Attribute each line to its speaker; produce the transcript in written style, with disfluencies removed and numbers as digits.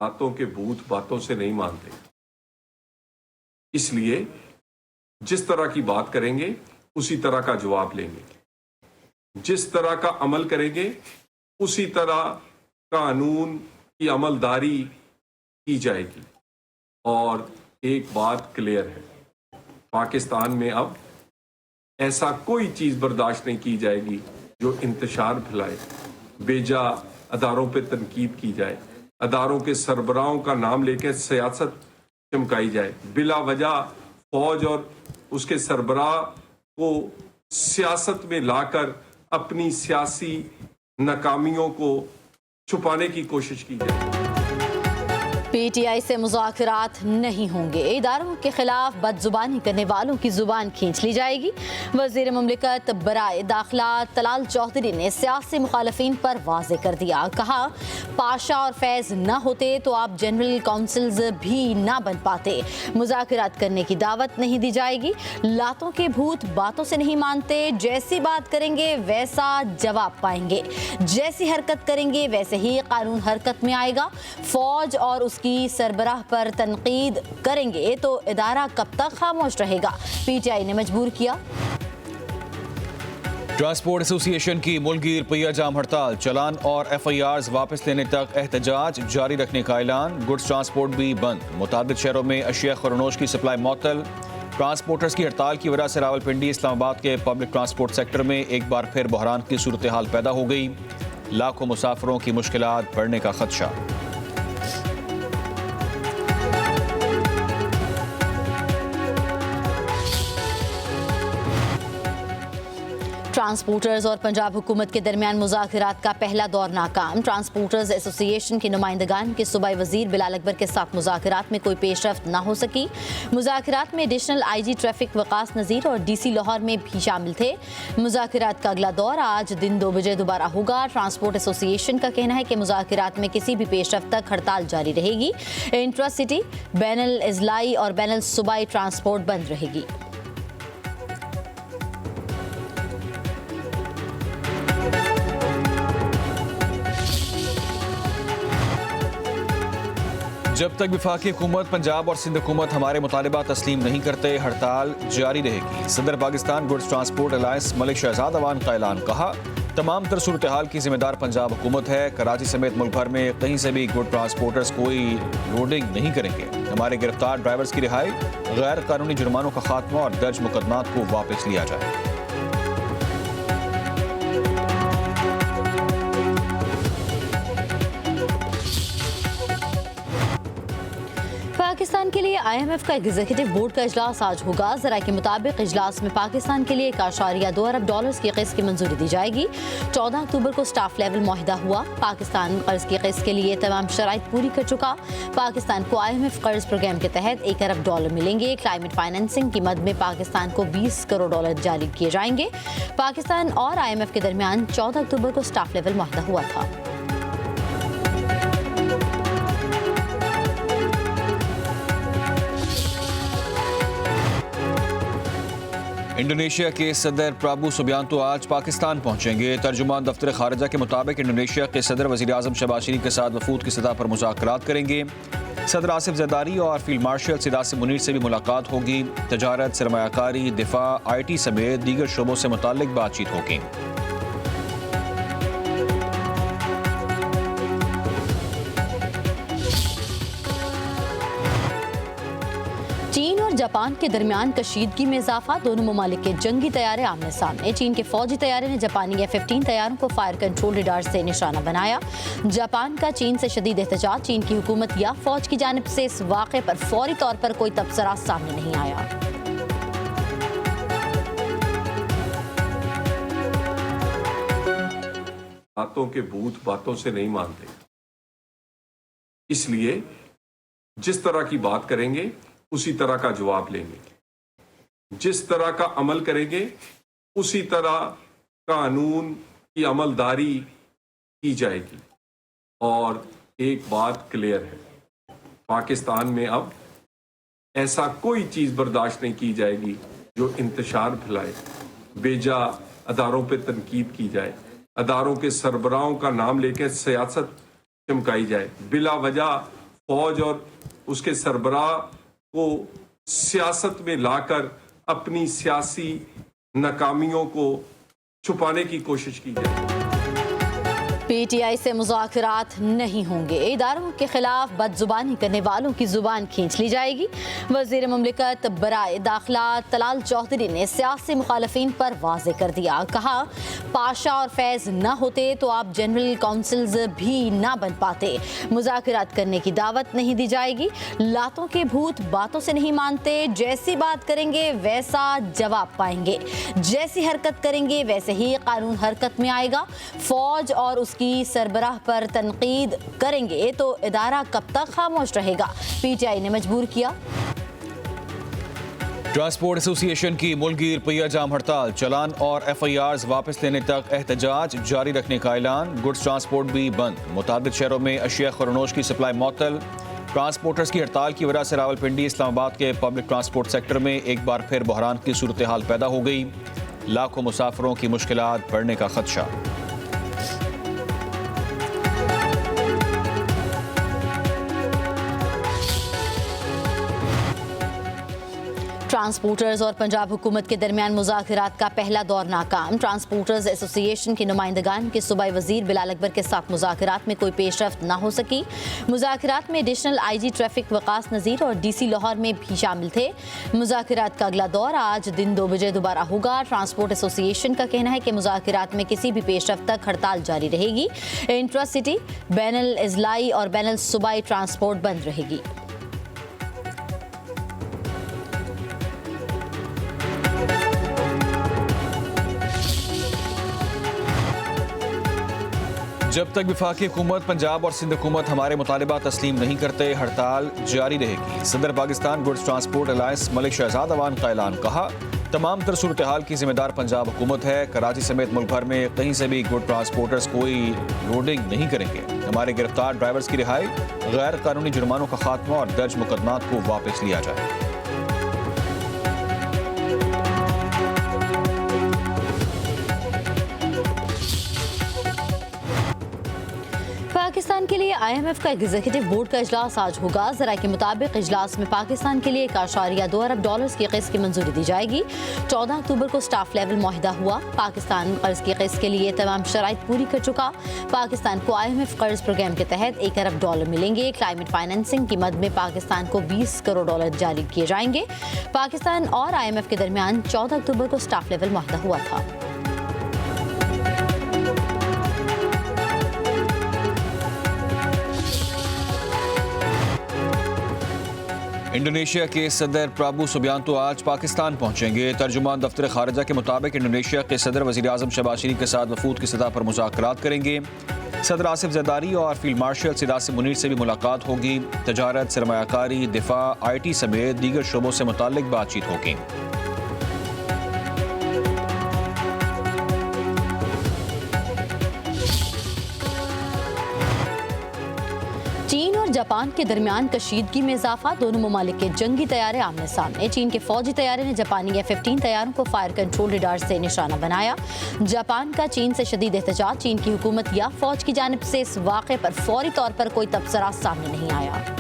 Speaker 1: बातों के भूत बातों से नहीं मानते। इसलिए जिस तरह की बात करेंगे उसी तरह का जवाब लेंगे, जिस तरह का अमल करेंगे उसी तरह कानून की अमलदारी की जाएगी। और एक बात क्लियर है, पाकिस्तान में अब ऐसा कोई चीज बर्दाश्त नहीं की जाएगी जो इंतशार फैलाए, बेजा अदारों पे तनकीद की जाए, अदारों के सरबराहों का नाम लेकर सियासत चमकाई जाए, बिला वजह फौज और उसके सरबराह को सियासत में लाकर अपनी सियासी नाकामियों को छुपाने की कोशिश की जाए।
Speaker 2: पीटीआई से मुज़ाकरात नहीं होंगे, इदारों के खिलाफ बदजुबानी करने वालों की जुबान खींच ली जाएगी। वज़ीर मुमलिकत बराए दाखिला तलाल चौधरी ने सियासी मुखालफिन पर वाज़े कर दिया। कहा, पाशा और फैज़ न होते तो आप जनरल काउंसिल्स भी ना बन पाते। मुज़ाकरात करने की दावत नहीं दी जाएगी। लातों के भूत बातों से नहीं मानते। जैसी बात करेंगे वैसा जवाब पाएंगे, जैसी हरकत करेंगे वैसे ही कानून हरकत में आएगा। फौज और उसकी सरबराह पर तनकीद करेंगे तो इदारा कब तक खामोश रहेगा? पीटीआई ने मजबूर किया।
Speaker 3: ट्रांसपोर्ट एसोसिएशन की मुल्की रुपया जाम हड़ताल, चलान और FIRs वापस लेने तक एहतजाज जारी रखने का ऐलान। गुड्स ट्रांसपोर्ट भी बंद, मुताबिद शहरों में अशिया खरनोश की सप्लाई मअतल। ट्रांसपोर्टर्स की हड़ताल की वजह से रावलपिंडी इस्लामाबाद के पब्लिक ट्रांसपोर्ट सेक्टर में एक बार फिर बहरान की सूरत हाल पैदा हो गई। लाखों मुसाफिरों की मुश्किलात बढ़ने का खदशा।
Speaker 2: ट्रांसपोर्टर्स और पंजाब हुकूमत के दरमियान मुज़ाकरात का पहला दौर नाकाम। ट्रांसपोर्टर्स एसोसिएशन के नुमाइंदगान के सूबाई वजीर बिलाल अकबर के साथ मुज़ाकरात में कोई पेशरफ्त न हो सकी। मुज़ाकरात में एडिशनल IG ट्रैफिक वकास नज़ीर और DC लाहौर में भी शामिल थे। मुज़ाकरात का अगला दौर आज दिन 2 बजे दोबारा होगा। ट्रांसपोर्ट एसोसिएशन का कहना है कि मुज़ाकरात में किसी भी पेशरफ्त तक हड़ताल जारी रहेगी। इंट्रा सिटी, बैनुल इज़लाई और बैनुल सूबाई ट्रांसपोर्ट बंद रहेगी।
Speaker 3: जब तक वफाकी हुकूमत, पंजाब और सिंध हुकूमत हमारे मुतालिबा तस्लीम नहीं करते, हड़ताल जारी रहेगी। सदर Pakistan goods transport alliance Malik Shahzad Awan का ऐलान। कहा, तमाम तर सूरत हाल की जिम्मेदार पंजाब हुकूमत है। कराची समेत मुल्क भर में कहीं से भी गुड ट्रांसपोर्टर्स कोई लोडिंग नहीं करेंगे। हमारे गिरफ्तार ड्राइवर्स की रिहाई, गैर कानूनी जुर्मानों का खात्मा और दर्ज मुकदमात को वापस लिया जाए।
Speaker 2: पाकिस्तान के लिए IMF का एग्जीक्यूटिव बोर्ड का इजलास आज होगा। जरा के मुताबिक इजलास में पाकिस्तान के लिए $1.2 अरब की क़िस्त की मंजूरी दी जाएगी। 14 अक्टूबर को स्टाफ लेवल मुआहिदा हुआ। पाकिस्तान कर्ज की क़िस्त के लिए तमाम शराइत पूरी कर चुका। पाकिस्तान को IMF कर्ज प्रोग्राम के तहत $1 अरब मिलेंगे। क्लाइमेट फाइनेंसिंग की मद में पाकिस्तान को $20 करोड़ जारी किए जाएंगे। पाकिस्तान और IMF के दरमियान 14 अक्टूबर को स्टाफ लेवल मुआहिदा हुआ था।
Speaker 3: इंडोनेशिया के सदर प्राबू सुबियांतो आज पाकिस्तान पहुंचेंगे। तर्जुमान दफ्तर खारजा के मुताबिक इंडोनेशिया के सदर वज़ीर आज़म शहबाज शरीफ के साथ वफूद की सतह पर मुज़ाकरात करेंगे। सदर आसिफ ज़रदारी और फील्ड मार्शल सिराज मुनीर से भी मुलाकात होगी। तजारत, सरमायाकारी, दिफा, IT समेत दीगर शोबों से मुताल्लिक बातचीत होगी।
Speaker 2: चीन और जापान के दरमियान कशीदगी में इजाफा, दोनों ममालिक के जंगी तैयारे आमने सामने। चीन के फौजी तैयारे ने जापानी F-15 तैयारों को फायर कंट्रोल रडार से निशाना बनाया। जापान का चीन से शदीद एहतजाज, चीन की हुकूमत या फौज की जानिब से इस वाक़े पर फौरी तौर पर कोई तबसरा सामने नहीं आया।
Speaker 1: बातों के भूत बातों से नहीं मानते। इसलिए जिस तरह की बात करेंगे उसी तरह का जवाब लेंगे, जिस तरह का अमल करेंगे उसी तरह कानून की अमलदारी की जाएगी। और एक बात क्लियर है, पाकिस्तान में अब ऐसा कोई चीज बर्दाश्त नहीं की जाएगी जो इंतशार फैलाए, बेजा अदारों पे तनकीद की जाए, अदारों के सरबराहों का नाम लेकर सियासत चमकाई जाए, बिला वजह फौज और उसके सरबराह को सियासत में लाकर अपनी सियासी नाकामियों को छुपाने की कोशिश की जाए।
Speaker 2: पीटीआई से मुज़ाकरात नहीं होंगे, इदारों के खिलाफ बदजुबानी करने वालों की जुबान खींच ली जाएगी। वज़ीर मुमलिकत बराए दाखिला तलाल चौधरी ने सियासी मुखालफिन पर वाज़े कर दिया। कहा, पाशा और फैज़ न होते तो आप जनरल काउंसिल्स भी ना बन पाते। मुज़ाकरात करने की दावत नहीं दी जाएगी। लातों के भूत बातों से नहीं मानते, जैसी बात करेंगे वैसा जवाब पाएंगे, जैसी हरकत करेंगे वैसे ही कानून हरकत में आएगा। फौज और की सरबराह पर तनकीद करेंगे तो इदारा कब तक खामोश रहेगा? पीटीआई ने मजबूर किया।
Speaker 3: ट्रांसपोर्ट एसोसिएशन की मुल्की रुपया जाम हड़ताल, चलान और FIRs वापस लेने तक एहतजाज जारी रखने का ऐलान। गुड्स ट्रांसपोर्ट भी बंद, मुताबिक शहरों में अशिया खरनोश की सप्लाई मअतल। ट्रांसपोर्टर्स की हड़ताल की वजह से रावलपिंडी इस्लामाबाद के पब्लिक ट्रांसपोर्ट सेक्टर में एक बार फिर बहरान की सूरत हाल पैदा हो गई। लाखों मुसाफिरों की मुश्किलात बढ़ने का खदशा।
Speaker 2: ट्रांसपोर्टर्स और पंजाब हुकूमत के दरमियान मुज़ाकरात का पहला दौर नाकाम। ट्रांसपोर्टर्स एसोसिएशन के नुमाइंदगान के सूबाई वजीर बिलाल अकबर के साथ मुज़ाकरात में कोई पेशरफ्त न हो सकी। मुज़ाकरात में एडिशनल IG ट्रैफिक वकास नज़ीर और DC लाहौर में भी शामिल थे। मुज़ाकरात का अगला दौर आज दिन 2 बजे दोबारा होगा। ट्रांसपोर्ट एसोसिएशन का कहना है कि मुज़ाकरात में किसी भी पेशरफ्त तक हड़ताल जारी रहेगी। इंट्रा सिटी, बैनुल इज़लाई और बैनुल सूबाई ट्रांसपोर्ट बंद रहेगी।
Speaker 3: जब तक वफाकी हुकूमत पंजाब और सिंध हुकूमत हमारे मुतालिबा तस्लीम नहीं करते, हड़ताल जारी रहेगी। सदर Pakistan goods transport alliance Malik Shahzad Awan का ऐलान। कहा, तमाम तर सूरत हाल की जिम्मेदार पंजाब हुकूमत है। कराची समेत मुल्क भर में कहीं से भी गुड ट्रांसपोर्टर्स कोई लोडिंग नहीं करेंगे। हमारे गिरफ्तार ड्राइवर्स की रिहाई, गैर कानूनी जुर्मानों का खात्मा और दर्ज मुकदमात को वापस लिया जाए।
Speaker 2: पाकिस्तान के लिए IMF का एग्जीक्यूटिव बोर्ड का इजलास आज होगा। ज़रा के मुताबिक इजलास में पाकिस्तान के लिए $1.2 अरब की किस्त की मंजूरी दी जाएगी। 14 अक्टूबर को स्टाफ लेवल मुआहिदा हुआ। पाकिस्तान कर्ज की किस्त के लिए तमाम शराइत पूरी कर चुका। पाकिस्तान को IMF कर्ज प्रोग्राम के तहत $1 अरब मिलेंगे। क्लाइमेट फाइनेंसिंग की मद में पाकिस्तान को $20 करोड़ जारी किए जाएंगे। पाकिस्तान और IMF के दरमियान 14 अक्टूबर को स्टाफ लेवल मुआहिदा हुआ था।
Speaker 3: इंडोनेशिया के सदर प्राबू सुबियांतो आज पाकिस्तान पहुंचेंगे। तर्जुमान दफ्तर खारजा के मुताबिक इंडोनेशिया के सदर वज़ीर आज़म शहबाज शरीफ के साथ वफूद की सतह पर मुज़ाकरात करेंगे। सदर आसिफ जरदारी और फील्ड मार्शल सिदासिम मुनीर से भी मुलाकात होगी। तजारत, सरमायाकारी, दिफा, IT समेत दीगर शोबों से मुताल्लिक बातचीत होगी।
Speaker 2: चीन और जापान के दरमियान कशीदगी में इजाफा, दोनों ममालिक के जंगी तैयारे आमने सामने। चीन के फौजी तैयारे ने जापानी F-15 तैयारों को फायर कंट्रोल रडार से निशाना बनाया। जापान का चीन से शदीद एहतजाज, चीन की हुकूमत या फौज की जानिब से इस वाक़े पर फौरी तौर पर कोई तबसरा सामने नहीं आया।